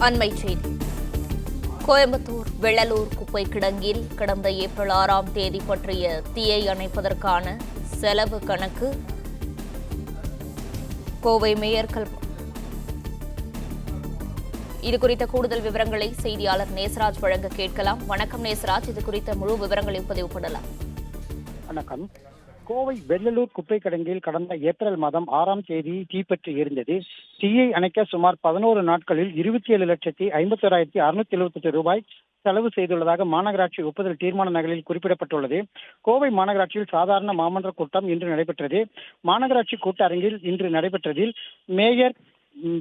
அண்மைச் செய்தி. கோயம்புத்தூர் வெள்ளலூர் குப்பை கிடங்கில் கடந்த ஏப்ரல் 6ஆம் தேதி பற்றிய தீயை அணைப்பதற்கான செலவு கணக்கு கோவை மேயர் இதுகுறித்த கூடுதல் விவரங்களை செய்தியாளர் நேசராஜ் வழங்க கேட்கலாம். வணக்கம் நேசராஜ், இது குறித்த முழு விவரங்களை பதிவு பண்ணலாம். வணக்கம். கோவை வெள்ளலூர் குப்பை கிடங்கில் கடந்த ஏப்ரல் மாதம் 6ஆம் தேதி தீப்பற்றி எரிந்தது. தீயை அணைக்க சுமார் 11 நாட்களில் 27,51,678 ரூபாய் செலவு செய்துள்ளதாக மாநகராட்சி ஒப்புதல் தீர்மான நகலில் குறிப்பிடப்பட்டுள்ளது. கோவை மாநகராட்சியில் சாதாரண மாமன்ற கூட்டம் இன்று நடைபெற்றது. மாநகராட்சி கூட்ட அரங்கில் இன்று நடைபெற்றதில் மேயர்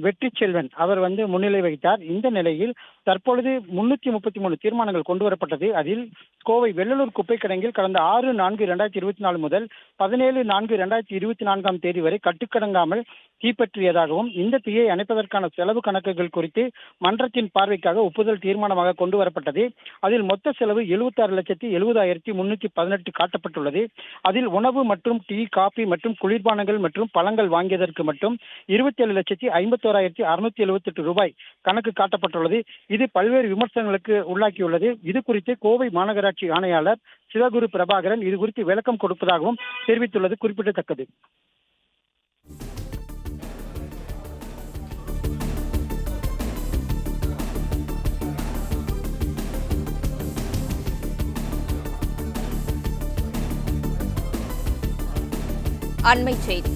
வெற்றி செல்வன் அவர் முன்னிலை வகித்தார். இந்த நிலையில் தற்பொழுது 333 தீர்மானங்கள் கொண்டுவரப்பட்டது. அதில் கோவை வெள்ளலூர் குப்பை கிடங்கில் கடந்த 6/4/2024 முதல் 17/4/2024 தேதி வரை கட்டுக்கடங்காமல் தீப்பற்றியதாகவும் இந்த தீயை அணைப்பதற்கான செலவு கணக்குகள் குறித்து மன்றத்தின் பார்வைக்காக ஒப்புதல் தீர்மானமாக கொண்டு வரப்பட்டது. அதில் மொத்த செலவு 76,70,318 காட்டப்பட்டுள்ளது. அதில் உணவு மற்றும் டீ, காபி மற்றும் குளிர்பானங்கள் மற்றும் பழங்கள் வாங்கியதற்கு மட்டும் 27,51,678 ரூபாய் கணக்கு காட்டப்பட்டுள்ளது. இது பல்வேறு விமர்சனங்களுக்கு உள்ளாக்கியுள்ளது. இது குறித்து கோவை மாநகராட்சி ஆணையாளர் சிவகுரு பிரபாகரன் இது குறித்து விளக்கம் கொடுப்பதாகவும் தெரிவித்துள்ளது குறிப்பிடத்தக்கது. அண்மைச் செய்தி.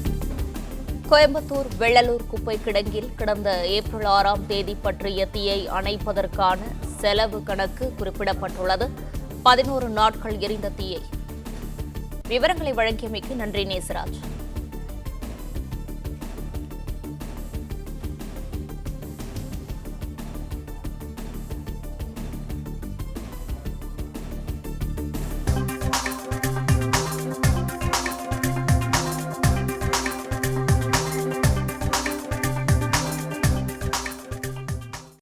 கோயம்புத்தூர் வெள்ளலூர் குப்பை கிடங்கில் கடந்த ஏப்ரல் 6ஆம் தேதி பற்றிய தீயை அணைப்பதற்கான செலவு கணக்கு குறிப்பிடப்பட்டுள்ளது. 11 நாட்கள் எரிந்த தீயை. விவரங்களை வழங்கியமைக்கு நன்றி நேசராஜ்.